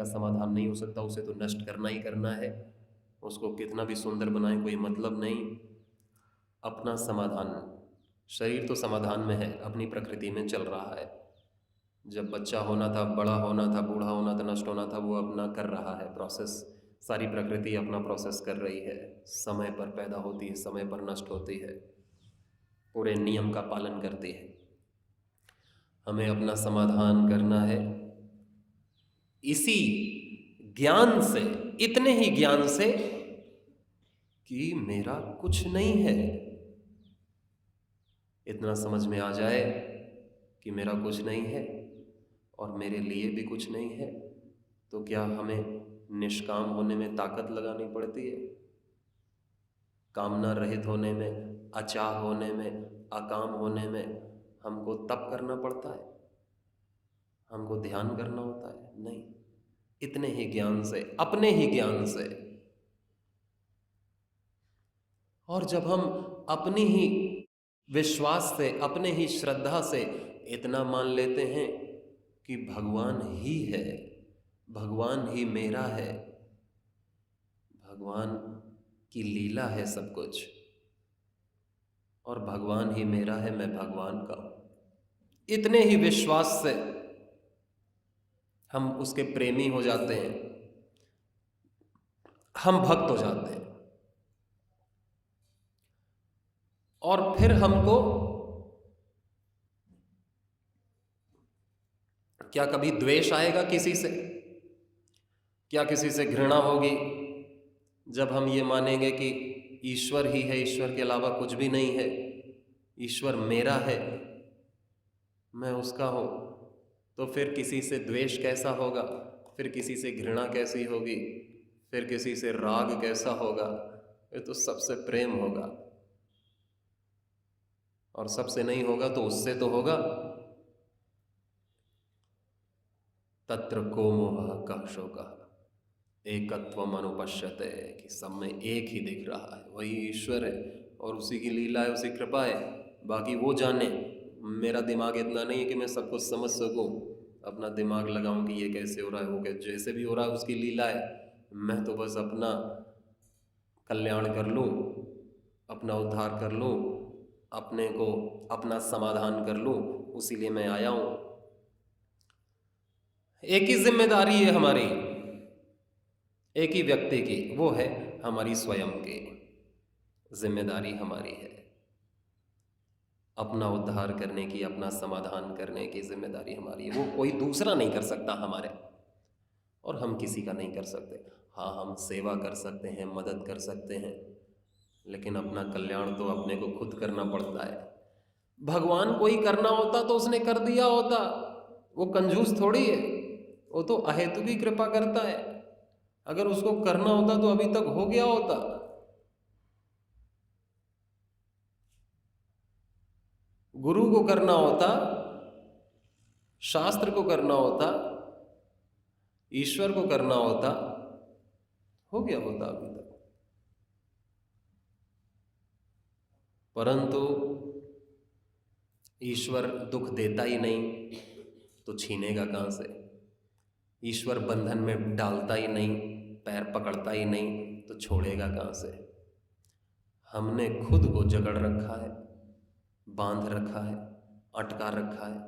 का समाधान नहीं हो सकता, उसे तो नष्ट करना ही करना है। उसको कितना भी सुंदर बनाए कोई मतलब नहीं। अपना समाधान, शरीर तो समाधान में है, अपनी प्रकृति में चल रहा है। जब बच्चा होना था, बड़ा होना था, बूढ़ा होना था, नष्ट होना था, वो अपना कर रहा है प्रोसेस। सारी प्रकृति अपना प्रोसेस कर रही है। समय पर पैदा होती है, समय पर नष्ट होती है, पूरे नियम का पालन करती है। हमें अपना समाधान करना है इसी ज्ञान से, इतने ही ज्ञान से कि मेरा कुछ नहीं है। इतना समझ में आ जाए कि मेरा कुछ नहीं है और मेरे लिए भी कुछ नहीं है, तो क्या हमें निष्काम होने में ताकत लगानी पड़ती है? कामना रहित होने में, अचाह होने में, अकाम होने में हमको तप करना पड़ता है, हमको ध्यान करना होता है? नहीं, इतने ही ज्ञान से, अपने ही ज्ञान से। और जब हम अपनी ही विश्वास से, अपने ही श्रद्धा से इतना मान लेते हैं कि भगवान ही है, भगवान ही मेरा है, भगवान की लीला है सब कुछ, और भगवान ही मेरा है, मैं भगवान का हूं, इतने ही विश्वास से हम उसके प्रेमी हो जाते हैं, हम भक्त हो जाते हैं। और फिर हमको क्या कभी द्वेष आएगा किसी से? क्या किसी से घृणा होगी जब हम ये मानेंगे कि ईश्वर ही है, ईश्वर के अलावा कुछ भी नहीं है, ईश्वर मेरा है, मैं उसका हूं? तो फिर किसी से द्वेष कैसा होगा, फिर किसी से घृणा कैसी होगी, फिर किसी से राग कैसा होगा? ये तो सबसे प्रेम होगा, और सबसे नहीं होगा तो उससे तो होगा। तत्र को मोह कः शोकः एकत्वम अनुपश्यते, कि सब में एक ही दिख रहा है, वही ईश्वर है और उसी की लीला है, उसी कृपा है। बाकी वो जाने, मेरा दिमाग इतना नहीं है कि मैं सब कुछ समझ सकूं, अपना दिमाग लगाऊं कि ये कैसे हो रहा है, वो कैसे, जैसे भी हो रहा है उसकी लीला है। मैं तो बस अपना कल्याण कर लूं, अपना उद्धार कर लूं, अपने को अपना समाधान कर लूं, उसी लिए मैं आया हूं। एक ही जिम्मेदारी है हमारी, एक ही व्यक्ति की, वो है हमारी स्वयं की जिम्मेदारी। हमारी है अपना उद्धार करने की, अपना समाधान करने की जिम्मेदारी हमारी है। वो कोई दूसरा नहीं कर सकता हमारे, और हम किसी का नहीं कर सकते। हाँ, हम सेवा कर सकते हैं, मदद कर सकते हैं, लेकिन अपना कल्याण तो अपने को खुद करना पड़ता है। भगवान कोई करना होता तो उसने कर दिया होता, वो कंजूस थोड़ी है, वो तो अहेतु की कृपा करता है। अगर उसको करना होता तो अभी तक हो गया होता। गुरु को करना होता, शास्त्र को करना होता, ईश्वर को करना होता, हो गया होता अभी तक। परंतु ईश्वर दुख देता ही नहीं तो छीनेगा कहां से? ईश्वर बंधन में डालता ही नहीं, पैर पकड़ता ही नहीं तो छोड़ेगा कहां से? हमने खुद को जकड़ रखा है, बांध रखा है, अटका रखा है,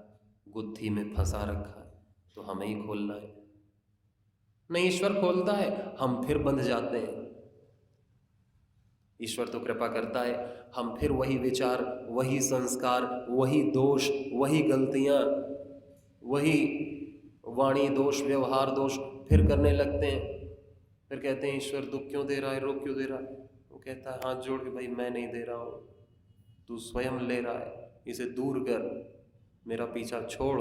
गुत्थी में फंसा रखा है, तो हमें ही खोलना है। नहीं, ईश्वर खोलता है, हम फिर बंध जाते हैं। ईश्वर तो कृपा करता है, हम फिर वही विचार, वही संस्कार, वही दोष, वही गलतियां, वही वाणी दोष, व्यवहार दोष फिर करने लगते हैं। फिर कहते हैं ईश्वर दुख क्यों दे रहा है, रोग क्यों दे रहा है? वो कहता है हाथ जोड़ के, भाई मैं नहीं दे रहा हूं, तू स्वयं ले रहा है, इसे दूर कर, मेरा पीछा छोड़।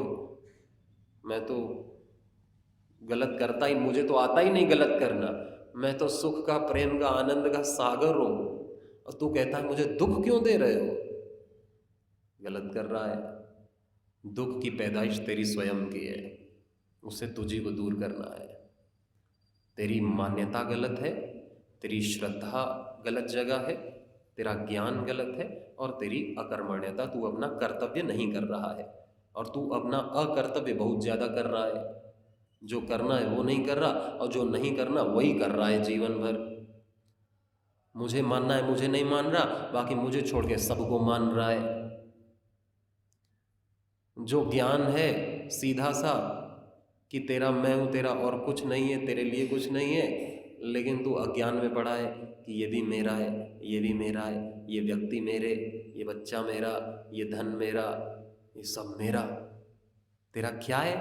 मैं तो गलत करता ही, मुझे तो आता ही नहीं गलत करना, मैं तो सुख का, प्रेम का, आनंद का सागर हूं, और तू कहता है मुझे दुख क्यों दे रहे हो? गलत कर रहा है। दुख की पैदाइश तेरी स्वयं की है, उसे तुझी को दूर करना है। तेरी मान्यता गलत है, तेरी श्रद्धा गलत जगह है, तेरा ज्ञान गलत है, और तेरी अकर्मण्यता, तू अपना कर्तव्य नहीं कर रहा है, और तू अपना अकर्तव्य बहुत ज्यादा कर रहा है। जो करना है वो नहीं कर रहा, और जो नहीं करना वही कर रहा है जीवन भर। मुझे मानना है, मुझे नहीं मान रहा, बाकी मुझे छोड़ के सबको मान रहा है। जो ज्ञान है सीधा सा कि तेरा मैं हूं, तेरा और कुछ नहीं है, तेरे लिए कुछ नहीं है, लेकिन तू अज्ञान में पड़ा है कि ये भी मेरा है, ये भी मेरा है, ये व्यक्ति मेरे, ये बच्चा मेरा, ये धन मेरा, ये सब मेरा। तेरा क्या है?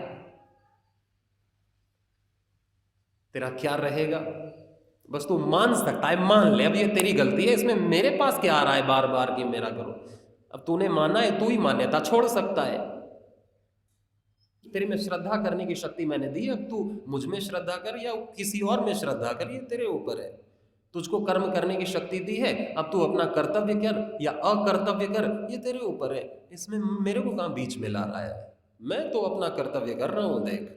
तेरा क्या रहेगा? बस तू मान सकता है, मान ले अब ये तेरी गलती है, इसमें मेरे पास क्या आ रहा है बार बार कि मेरा करो। अब तूने माना है, तू ही मान्यता छोड़ सकता है। तेरे में श्रद्धा करने की शक्ति मैंने दी, अब तू मुझ में श्रद्धा कर या किसी और में श्रद्धा कर, ये तेरे ऊपर है। तुझको कर्म करने की शक्ति दी है, अब तू अपना कर्तव्य कर या अकर्तव्य कर, ये तेरे ऊपर है। इसमें मेरे को कहाँ बीच में ला रहा है? मैं तो अपना कर्तव्य कर रहा हूँ। देख,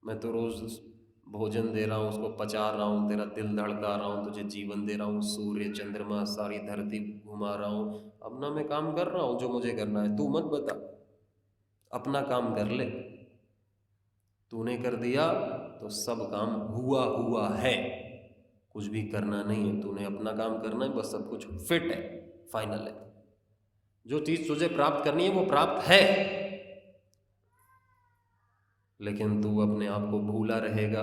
मैं तो रोज भोजन दे रहा हूँ, उसको पचा रहा हूँ, तेरा दिल धड़का रहा हूँ, तुझे जीवन दे रहा हूँ, सूर्य चंद्रमा सारी धरती घुमा रहा हूँ, अपना मैं काम कर रहा हूँ जो मुझे करना है। तू मत बता, अपना काम कर ले। तूने कर दिया तो सब काम हुआ हुआ है, कुछ भी करना नहीं है। तूने अपना काम करना है, बस सब कुछ फिट है, फाइनल है। जो चीज तुझे प्राप्त करनी है वो प्राप्त है, लेकिन तू अपने आप को भूला रहेगा,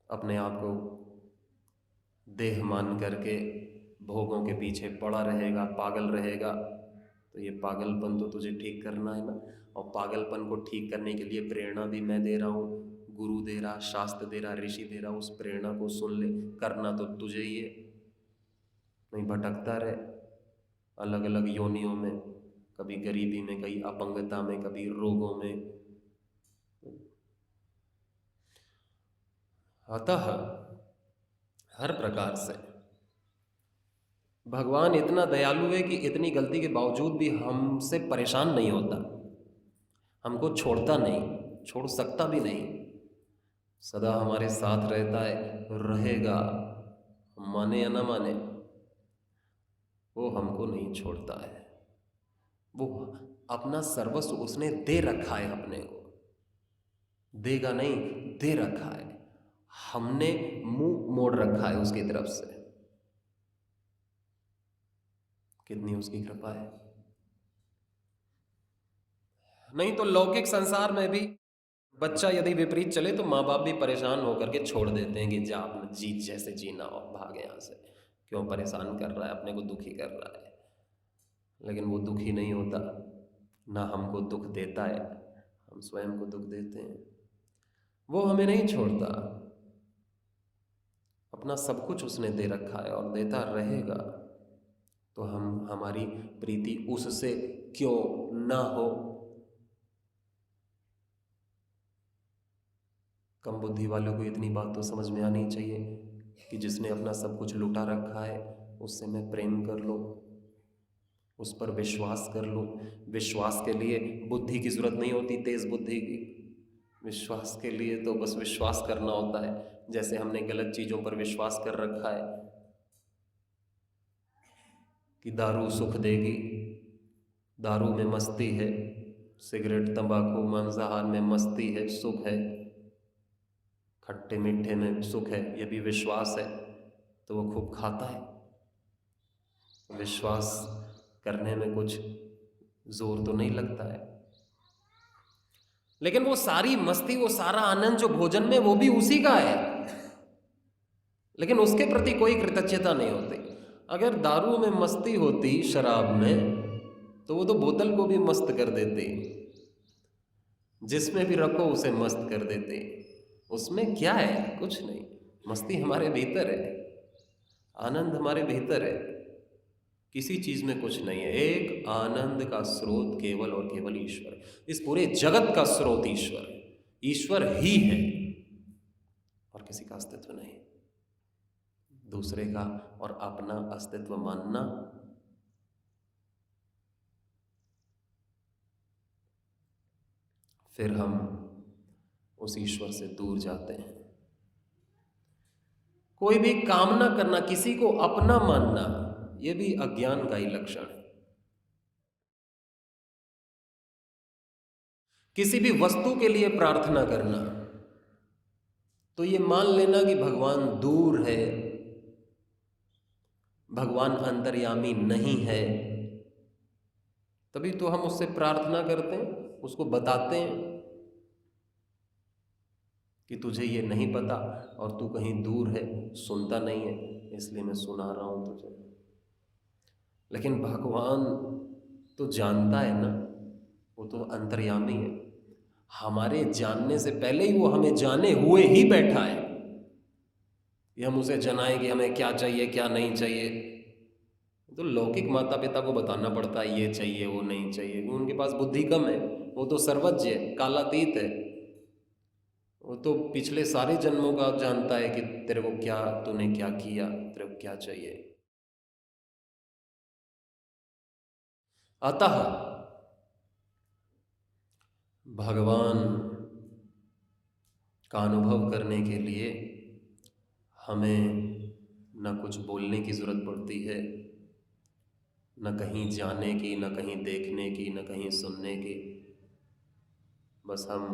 अपने आप को देह मान करके भोगों के पीछे पड़ा रहेगा, पागल रहेगा। तो ये पागलपन तो तुझे ठीक करना है ना, और पागलपन को ठीक करने के लिए प्रेरणा भी मैं दे रहा हूँ, गुरु दे रहा, शास्त्र दे रहा, ऋषि दे रहा। उस प्रेरणा को सुन ले, करना तो तुझे ही है। नहीं भटकता रहे अलग अलग योनियों में, कभी गरीबी में, कभी अपंगता में, कभी रोगों में। अतः हर प्रकार से भगवान इतना दयालु है कि इतनी गलती के बावजूद भी हमसे परेशान नहीं होता, हमको छोड़ता नहीं, छोड़ सकता भी नहीं, सदा हमारे साथ रहता है, रहेगा। माने या ना माने, वो हमको नहीं छोड़ता है। वो अपना सर्वस्व उसने दे रखा है, अपने को देगा नहीं, दे रखा है। हमने मुंह मोड़ रखा है उसकी तरफ से। कितनी उसकी कृपा है। नहीं तो लौकिक संसार में भी बच्चा यदि विपरीत चले तो माँ बाप भी परेशान होकर के छोड़ देते हैं कि जा अपना जी जैसे जीना हो, भाग यहाँ से, क्यों परेशान कर रहा है, अपने को दुखी कर रहा है। लेकिन वो दुखी नहीं होता, ना हमको दुख देता है, हम स्वयं को दुख देते हैं। वो हमें नहीं छोड़ता, अपना सब कुछ उसने दे रखा है और देता रहेगा। तो हम हमारी प्रीति उससे क्यों ना हो। कम बुद्धि वालों को इतनी बात तो समझ में आनी चाहिए कि जिसने अपना सब कुछ लुटा रखा है उससे मैं प्रेम कर लो, उस पर विश्वास कर लो। विश्वास के लिए बुद्धि की जरूरत नहीं होती, तेज बुद्धि की। विश्वास के लिए तो बस विश्वास करना होता है। जैसे हमने गलत चीजों पर विश्वास कर रखा है कि दारू सुख देगी, दारू में मस्ती है, सिगरेट तंबाकू मांसाहार में मस्ती है, सुख है, खट्टे मीठे में सुख है, ये भी विश्वास है। तो वो खूब खाता है। विश्वास करने में कुछ जोर तो नहीं लगता है, लेकिन वो सारी मस्ती, वो सारा आनंद जो भोजन में, वो भी उसी का है, लेकिन उसके प्रति कोई कृतज्ञता नहीं होती। अगर दारू में मस्ती होती, शराब में, तो वो तो बोतल को भी मस्त कर देती, जिसमें भी रखो उसे मस्त कर देते। उसमें क्या है? कुछ नहीं। मस्ती हमारे भीतर है, आनंद हमारे भीतर है, किसी चीज में कुछ नहीं है। एक आनंद का स्रोत केवल और केवल ईश्वर है। इस पूरे जगत का स्रोत ईश्वर है, ईश्वर ही है और किसी का अस्तित्व नहीं। दूसरे का और अपना अस्तित्व मानना फिर हम उस ईश्वर से दूर जाते हैं। कोई भी कामना करना, किसी को अपना मानना, यह भी अज्ञान का ही लक्षण है। किसी भी वस्तु के लिए प्रार्थना करना, तो ये मान लेना कि भगवान दूर है, भगवान अंतर्यामी नहीं है। तभी तो हम उससे प्रार्थना करते हैं, उसको बताते हैं कि तुझे ये नहीं पता और तू कहीं दूर है, सुनता नहीं है, इसलिए मैं सुना रहा हूं तुझे। लेकिन भगवान तो जानता है ना, वो तो अंतर्यामी है। हमारे जानने से पहले ही वो हमें जाने हुए ही बैठा है कि हम उसे जनाएं कि हमें क्या चाहिए क्या नहीं चाहिए। तो लौकिक माता पिता को बताना पड़ता है ये चाहिए वो नहीं चाहिए, उनके पास बुद्धि कम है, वो तो सर्वज्ञ है, कालातीत है। वो तो पिछले सारे जन्मों का जानता है कि तेरे को क्या, तूने क्या किया, तेरे को क्या चाहिए। अतः भगवान का अनुभव करने के लिए हमें न कुछ बोलने की ज़रूरत पड़ती है, न कहीं जाने की, न कहीं देखने की, न कहीं सुनने की। बस हम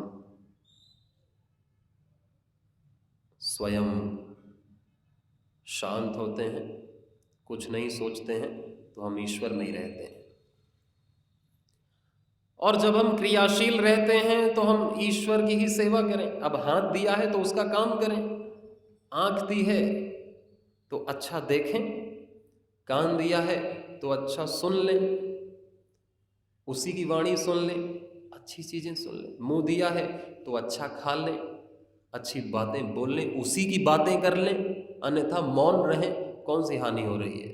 स्वयं शांत होते हैं, कुछ नहीं सोचते हैं, तो हम ईश्वर में ही रहते हैं। और जब हम क्रियाशील रहते हैं तो हम ईश्वर की ही सेवा करें। अब हाथ दिया है तो उसका काम करें, आंख दी है तो अच्छा देखें, कान दिया है तो अच्छा सुन लें, उसी की वाणी सुन लें, अच्छी चीजें सुन लें। मुंह दिया है तो अच्छा खा लें, अच्छी बातें बोल लें, उसी की बातें कर लें, अन्यथा मौन रहें। कौन सी हानि हो रही है?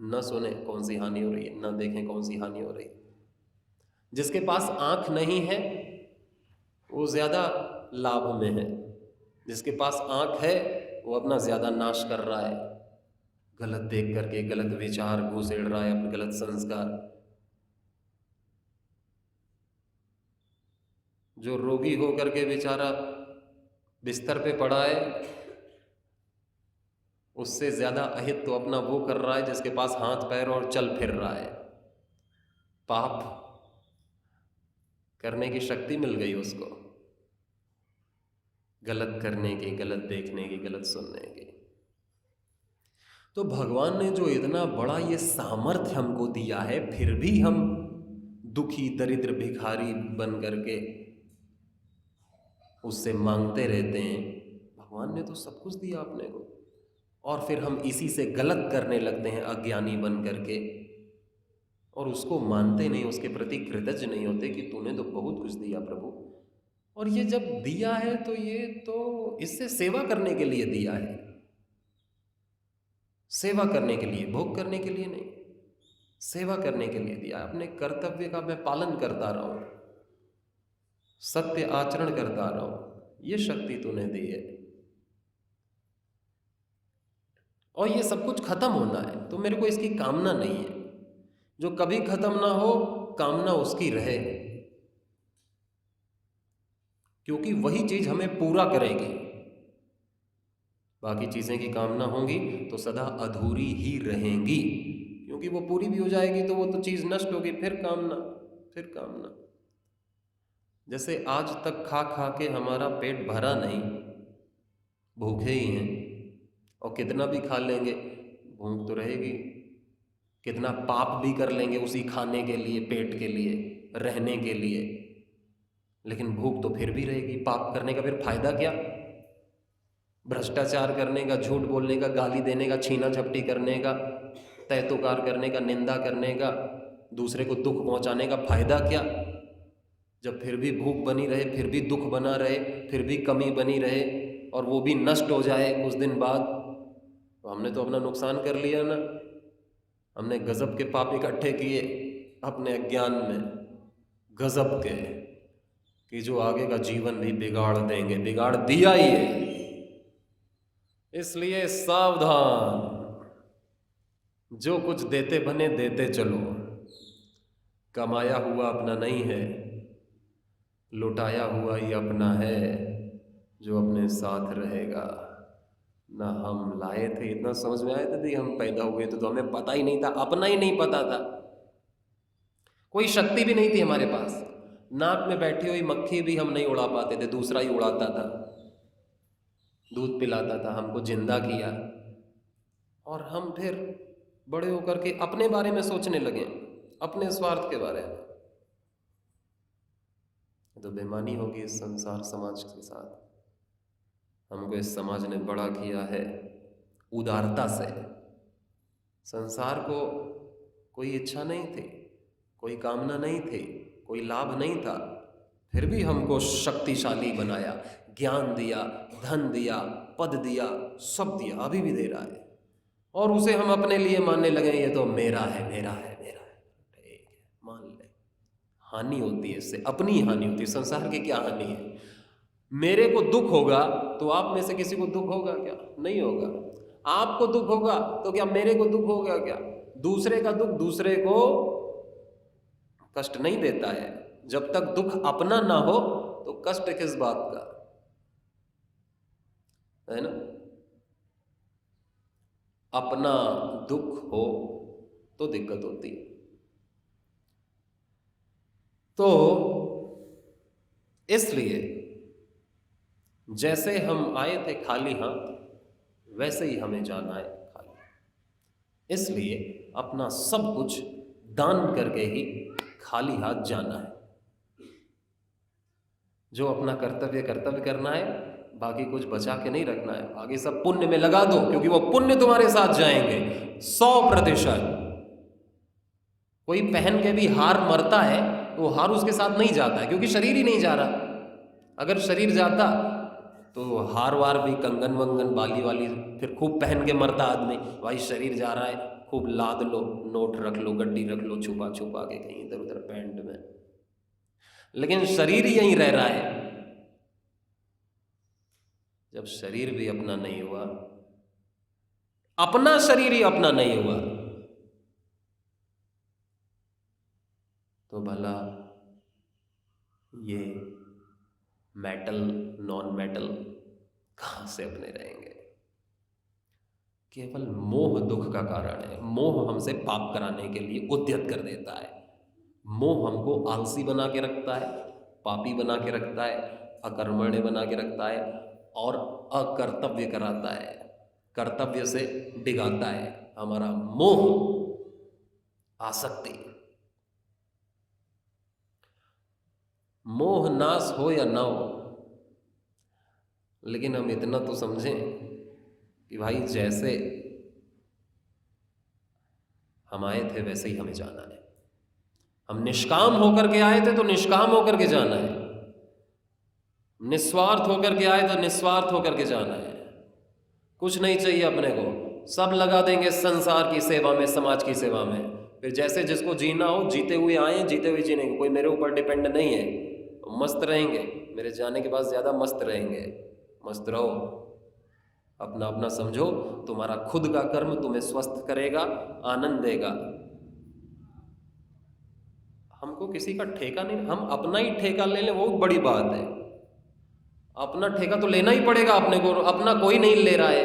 न सुने कौन सी हानि हो रही है, न देखें कौन सी हानि हो रही है। जिसके पास आंख नहीं है वो ज्यादा लाभ में है, जिसके पास आंख है वो अपना ज्यादा नाश कर रहा है, गलत देख करके गलत विचार घुसेड़ रहा है, अपने गलत संस्कार। जो रोगी होकर के बेचारा बिस्तर पे पड़ा है, उससे ज्यादा अहित तो अपना वो कर रहा है जिसके पास हाथ पैर और चल फिर रहा है। पाप करने की शक्ति मिल गई उसको, गलत करने की, गलत देखने की, गलत सुनने की। तो भगवान ने जो इतना बड़ा ये सामर्थ्य हमको दिया है, फिर भी हम दुखी दरिद्र भिखारी बन करके उससे मांगते रहते हैं। भगवान ने तो सब कुछ दिया अपने को, और फिर हम इसी से गलत करने लगते हैं अज्ञानी बन करके, और उसको मानते नहीं, उसके प्रति कृतज्ञ नहीं होते कि तूने तो बहुत कुछ दिया प्रभु। और ये जब दिया है तो ये तो इससे सेवा करने के लिए दिया है, सेवा करने के लिए, भोग करने के लिए नहीं, सेवा करने के लिए दिया। अपने कर्तव्य का मैं पालन करता रहूं, सत्य आचरण करता रहूं, ये शक्ति तूने दी है। और ये सब कुछ खत्म होना है, तो मेरे को इसकी कामना नहीं है। जो कभी खत्म ना हो, कामना उसकी रहे, क्योंकि वही चीज हमें पूरा करेगी। बाकी चीजें की कामना होंगी तो सदा अधूरी ही रहेंगी, क्योंकि वो पूरी भी हो जाएगी तो वो तो चीज नष्ट होगी, फिर कामना, फिर कामना। जैसे आज तक खा खा के हमारा पेट भरा नहीं, भूखे ही हैं, और कितना भी खा लेंगे भूख तो रहेगी। कितना पाप भी कर लेंगे उसी खाने के लिए, पेट के लिए, रहने के लिए, लेकिन भूख तो फिर भी रहेगी। पाप करने का फिर फायदा क्या? भ्रष्टाचार करने का, झूठ बोलने का, गाली देने का, छीना झपटी करने का, तहतुकार करने का, निंदा करने का, दूसरे को दुख पहुंचाने का फायदा क्या? जब फिर भी भूख बनी रहे, फिर भी दुख बना रहे, फिर भी कमी बनी रहे, और वो भी नष्ट हो जाए कुछ दिन बाद, तो हमने तो अपना नुकसान कर लिया ना। हमने गजब के पाप इकट्ठे किए अपने अज्ञान में, गजब के, कि जो आगे का जीवन भी बिगाड़ देंगे, बिगाड़ दिया ही है। इसलिए सावधान, जो कुछ देते बने देते चलो, कमाया हुआ अपना नहीं है, लुटाया हुआ ही अपना है, जो अपने साथ रहेगा। ना हम लाए थे, इतना समझ में आया था कि हम पैदा हुए थे तो हमें पता ही नहीं था, अपना ही नहीं पता था, कोई शक्ति भी नहीं थी हमारे पास। नाक में बैठी हुई मक्खी भी हम नहीं उड़ा पाते थे, दूसरा ही उड़ाता था, दूध पिलाता था, हमको जिंदा किया। और हम फिर बड़े होकर के अपने बारे में सोचने लगे, अपने स्वार्थ के बारे में। तो बेईमानी होगी इस संसार समाज के साथ। हमको इस समाज ने बड़ा किया है उदारता से। संसार को कोई इच्छा नहीं थी, कोई कामना नहीं थी, कोई लाभ नहीं था, फिर भी हमको शक्तिशाली बनाया, ज्ञान दिया, धन दिया, पद दिया, सब दिया, अभी भी दे रहा है। और उसे हम अपने लिए मानने लगे, ये तो मेरा है, मेरा है, मेरा है। ठीक है, मान ले। हानि होती है इससे, अपनी हानि होती है। संसार की क्या हानि है? मेरे को दुख होगा तो आप में से किसी को दुख होगा क्या? नहीं होगा। आपको दुख होगा तो क्या मेरे को दुख होगा क्या? दूसरे का दुख दूसरे को कष्ट नहीं देता है। जब तक दुख अपना ना हो तो कष्ट किस बात का, है ना? अपना दुख हो तो दिक्कत होती है। तो इसलिए जैसे हम आए थे खाली हाथ, वैसे ही हमें जाना है खाली। इसलिए अपना सब कुछ दान करके ही खाली हाथ जाना है। जो अपना कर्तव्य कर्तव्य करना है, बाकी कुछ बचा के नहीं रखना है। आगे सब पुण्य में लगा दो, क्योंकि वो पुण्य तुम्हारे साथ जाएंगे 100%। कोई पहन के भी हार मरता है तो हार उसके साथ नहीं जाता है, क्योंकि शरीर ही नहीं जा रहा। अगर शरीर जाता तो हार वार भी, कंगन वंगन, बाली वाली फिर खूब पहन के मरता आदमी। भाई शरीर जा रहा है, खूब लाद लो, नोट रख लो, गड्डी रख लो, छुपा छुपा के कहीं इधर उधर पैंट में। लेकिन शरीर ही यहीं रह रहा है। जब शरीर भी अपना नहीं हुआ, अपना शरीर ही अपना नहीं हुआ, तो भला ये मेटल नॉन मेटल कहां से अपने रहेंगे? केवल मोह दुख का कारण है। मोह हमसे पाप कराने के लिए उद्यत कर देता है। मोह हमको आलसी बना के रखता है, पापी बना के रखता है, अकर्मण्य बना के रखता है और अकर्तव्य कराता है, कर्तव्य से डिगाता है। हमारा मोह, आसक्ति। मोह नाश हो या ना हो, लेकिन हम इतना तो समझें कि भाई जैसे हम आए थे वैसे ही हमें जाना है। हम निष्काम होकर के आए थे तो निष्काम होकर के जाना है, निस्वार्थ होकर के आए तो निस्वार्थ होकर के जाना है। कुछ नहीं चाहिए अपने को, सब लगा देंगे संसार की सेवा में, समाज की सेवा में। फिर जैसे जिसको जीना हो, जीते हुए आए, जीते हुए जीने। कोई मेरे ऊपर डिपेंड नहीं है, मस्त रहेंगे। मेरे जाने के बाद ज़्यादा मस्त रहेंगे। मस्त रहो, अपना अपना समझो। तुम्हारा खुद का कर्म तुम्हें स्वस्थ करेगा, आनंद देगा। हमको किसी का ठेका नहीं, हम अपना ही ठेका ले लें, वो बड़ी बात है। अपना ठेका तो लेना ही पड़ेगा अपने को, अपना कोई नहीं ले रहा है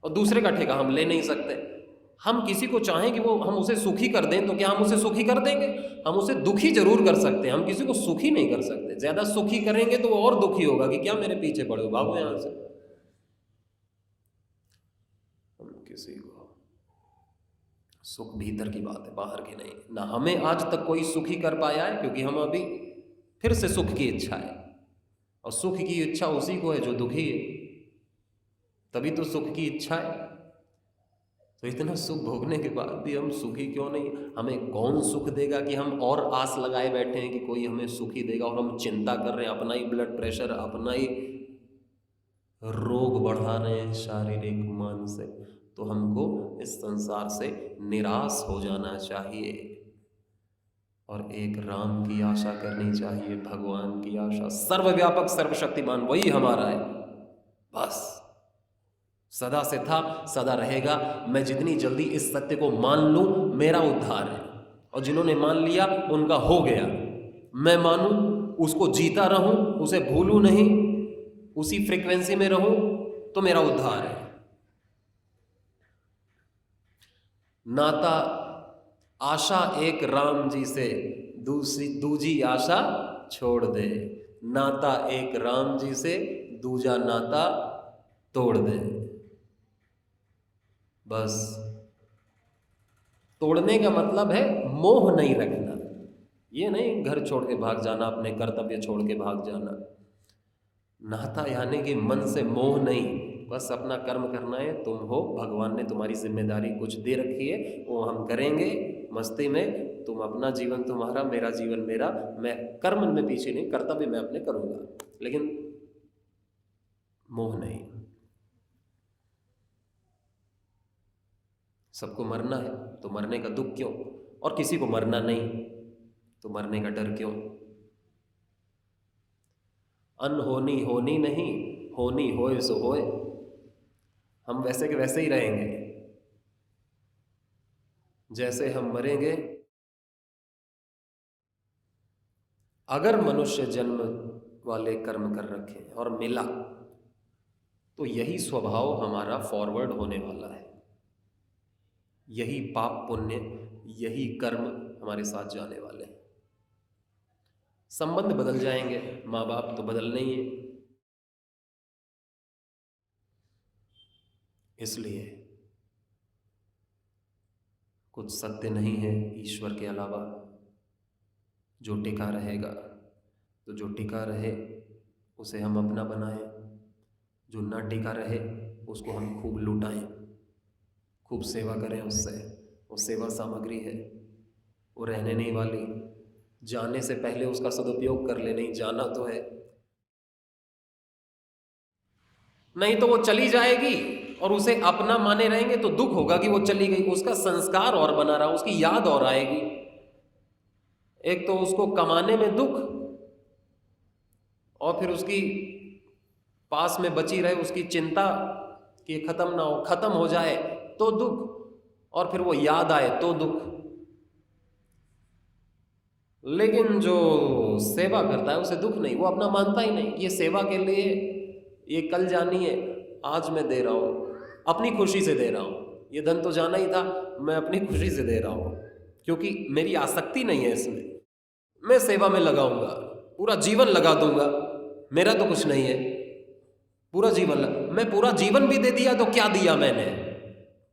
और दूसरे का ठेका हम ले नहीं सकते। हम किसी को चाहें कि वो हम उसे सुखी कर दें, तो क्या हम उसे सुखी कर देंगे? हम उसे दुखी जरूर कर सकते हैं, हम किसी को सुखी नहीं कर सकते। ज्यादा सुखी करेंगे तो वो और दुखी होगा कि क्या मेरे पीछे पड़े हो, भागो यहां से। हम किसी को, सुख भीतर की बात है, बाहर की नहीं ना। हमें आज तक कोई सुखी कर पाया है, क्योंकि हम अभी फिर से सुख की इच्छा है, और सुख की इच्छा उसी को है जो दुखी है, तभी तो सुख की इच्छा है। तो इतना सुख भोगने के बाद भी हम सुखी क्यों नहीं? हमें कौन सुख देगा कि हम और आस लगाए बैठे हैं कि कोई हमें सुखी देगा, और हम चिंता कर रहे हैं, अपना ही ब्लड प्रेशर, अपना ही रोग बढ़ा रहे हैं, शारीरिक मानसिक। तो हमको इस संसार से निराश हो जाना चाहिए और एक राम की आशा करनी चाहिए, भगवान की आशा। सर्वव्यापक सर्वशक्तिमान वही हमारा है, बस। सदा से था, सदा रहेगा। मैं जितनी जल्दी इस सत्य को मान लूं, मेरा उद्धार है। और जिन्होंने मान लिया उनका हो गया। मैं मानूं, उसको जीता रहूं, उसे भूलूं नहीं, उसी फ्रीक्वेंसी में रहूं, तो मेरा उद्धार है। नाता आशा एक राम जी से दूजी आशा छोड़ दे। नाता एक राम जी से, दूजा नाता तोड़ दे। बस तोड़ने का मतलब है मोह नहीं रखना। ये नहीं घर छोड़ के भाग जाना, अपने कर्तव्य छोड़ के भाग जाना। नाता यानी कि मन से मोह नहीं, बस अपना कर्म करना है। तुम हो, भगवान ने तुम्हारी जिम्मेदारी कुछ दे रखी है, वो हम करेंगे मस्ती में। तुम अपना जीवन तुम्हारा, मेरा जीवन मेरा। मैं कर्म में पीछे नहीं, कर्तव्य मैं अपने करूंगा, लेकिन मोह नहीं। सबको मरना है तो मरने का दुख क्यों, और किसी को मरना नहीं तो मरने का डर क्यों। अनहोनी होनी नहीं, होनी होए सो होए। हम वैसे के वैसे ही रहेंगे, जैसे हम मरेंगे। अगर मनुष्य जन्म वाले कर्म कर रखे और मिला, तो यही स्वभाव हमारा फॉरवर्ड होने वाला है। यही पाप पुण्य, यही कर्म हमारे साथ जाने वाले हैं। संबंध बदल जाएंगे, माँ बाप तो बदलने ही है। इसलिए कुछ सत्य नहीं है ईश्वर के अलावा। जो टिका रहेगा, तो जो टिका रहे उसे हम अपना बनाएं, जो ना टिका रहे उसको हम खूब लुटाएं, खूब सेवा करें उससे। वो सेवा सामग्री है, वो रहने नहीं वाली। जाने से पहले उसका सदुपयोग कर ले, नहीं जाना तो है। नहीं तो वो चली जाएगी और उसे अपना माने रहेंगे तो दुख होगा कि वो चली गई। उसका संस्कार और बना रहा, उसकी याद और आएगी। एक तो उसको कमाने में दुख, और फिर उसकी पास में बची रहे उसकी चिंता कि खत्म ना हो, खत्म हो जाए तो दुख, और फिर वो याद आए तो दुख। लेकिन जो सेवा करता है उसे दुख नहीं, वो अपना मानता ही नहीं। ये सेवा के लिए ये कल जानी है, आज मैं दे रहा हूँ, अपनी खुशी से दे रहा हूँ। ये धन तो जाना ही था, मैं अपनी खुशी से दे रहा हूँ, क्योंकि मेरी आसक्ति नहीं है इसमें। मैं सेवा में लगाऊंगा, पूरा जीवन लगा दूंगा। मेरा तो कुछ नहीं है, पूरा जीवन मैं पूरा जीवन भी दे दिया तो क्या दिया मैंने?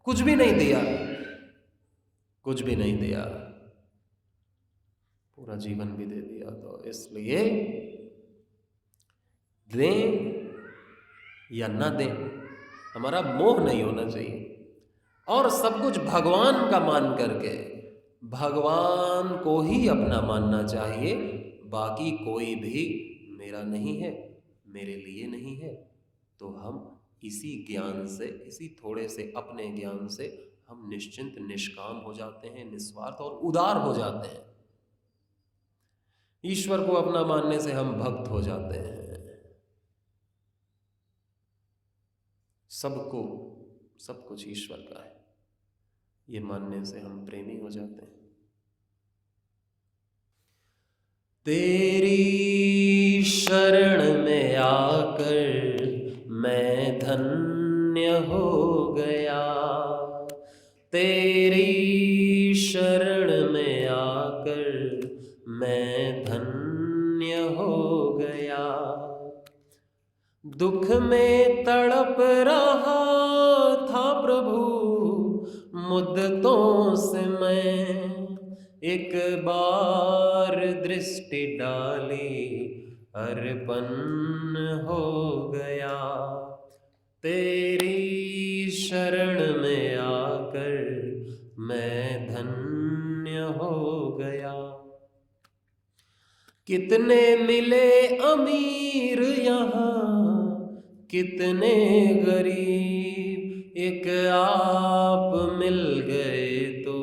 कुछ भी नहीं दिया, कुछ भी नहीं दिया। पूरा जीवन भी दे दिया। तो इसलिए दें या ना दें, हमारा मोह नहीं होना चाहिए। और सब कुछ भगवान का मान करके भगवान को ही अपना मानना चाहिए। बाकी कोई भी मेरा नहीं है, मेरे लिए नहीं है। तो हम इसी ज्ञान से, इसी थोड़े से अपने ज्ञान से हम निश्चिंत निष्काम हो जाते हैं, निस्वार्थ और उदार हो जाते हैं। ईश्वर को अपना मानने से हम भक्त हो जाते हैं। सबको सब कुछ ईश्वर का है, ये मानने से हम प्रेमी हो जाते हैं। तेरी शरण में आकर मैं धन्य हो गया। तेरी शरण में आकर मैं धन्य हो गया। दुख में तड़प रहा था प्रभु, मुद्दतों से मैं एक बार दृष्टि डाली, अर्पण हो गया। तेरी शरण में आकर मैं धन्य हो गया। कितने मिले अमीर यहाँ, कितने गरीब, एक आप मिल गए तो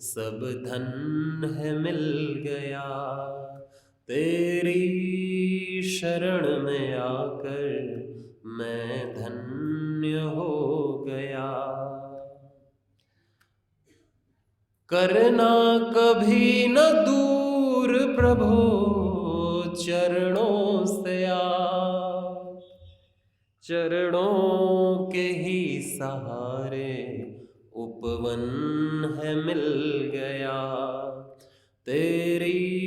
सब धन है मिल गया। तेरी शरण में आकर मैं धन्य हो गया। करना कभी न दूर प्रभु चरणों से आप, चरणों के ही सहारे उपवन है मिल गया। तेरी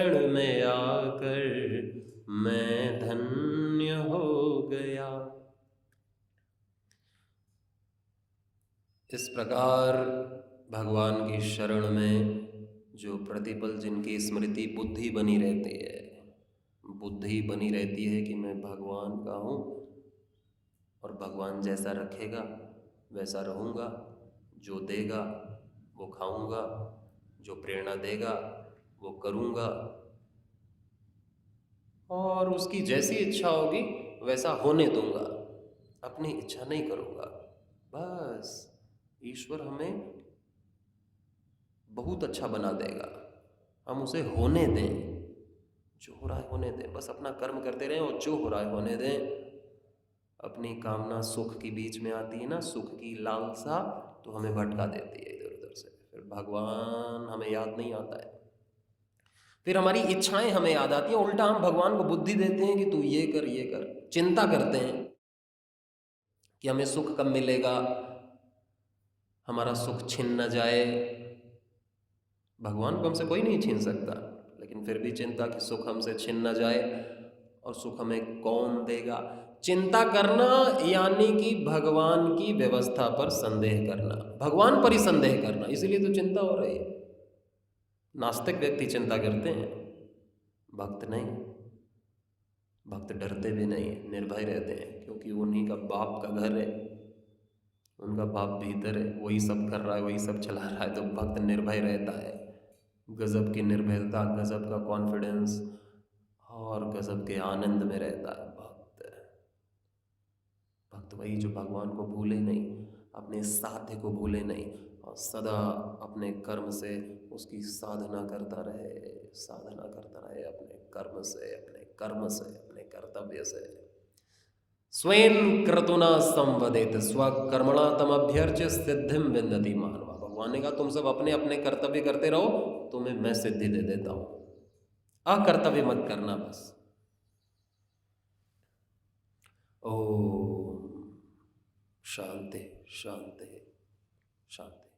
शरण में आकर मैं धन्य हो गया। इस प्रकार भगवान की शरण में जो प्रतिपल जिनकी स्मृति बुद्धि बनी रहती है, बुद्धि बनी रहती है कि मैं भगवान का हूँ और भगवान जैसा रखेगा वैसा रहूँगा, जो देगा वो खाऊंगा, जो प्रेरणा देगा वो करूँगा, और उसकी जैसी इच्छा होगी वैसा होने दूंगा, अपनी इच्छा नहीं करूँगा। बस ईश्वर हमें बहुत अच्छा बना देगा, हम उसे होने दें, जो हो रहा है होने दें, बस अपना कर्म करते रहें और जो हो रहा है होने दें। अपनी कामना सुख की बीच में आती है ना, सुख की लालसा, तो हमें भटका देती है इधर उधर से, फिर भगवान हमें याद नहीं आता है, फिर हमारी इच्छाएं हमें याद आती हैं। उल्टा हम भगवान को बुद्धि देते हैं कि तू ये कर ये कर, चिंता करते हैं कि हमें सुख कब मिलेगा, हमारा सुख छिन न जाए। भगवान को हमसे कोई नहीं छीन सकता, लेकिन फिर भी चिंता कि सुख हमसे छिन न जाए, और सुख हमें कौन देगा। चिंता करना यानी कि भगवान की व्यवस्था पर संदेह करना, भगवान पर ही संदेह करना, इसीलिए तो चिंता हो रही है। नास्तिक व्यक्ति चिंता करते हैं, भक्त नहीं। भक्त डरते भी नहीं, निर्भय रहते हैं, क्योंकि उन्हीं का बाप का घर है, उनका बाप भीतर है, वही सब कर रहा है, वही सब चला रहा है, तो भक्त निर्भय रहता है। गजब की निर्भयता, गजब का कॉन्फिडेंस और गजब के आनंद में रहता है भक्त। भक्त वही जो भगवान को भूले नहीं, अपने साध्य को भूले नहीं, और सदा अपने कर्म से उसकी साधना करता रहे, साधना करता रहे अपने कर्म से, अपने कर्म से, अपने कर्तव्य से। स्वयं क्रतुना संवदित स्वकर्मणा तमभ्यर्च्य सिद्धिम विन्दति मानवा। भगवान ने कहा तुम सब अपने अपने कर्तव्य करते रहो, तुम्हें मैं सिद्धि दे देता हूं, अकर्तव्य मत करना बस। ओम शांति शांति शांति।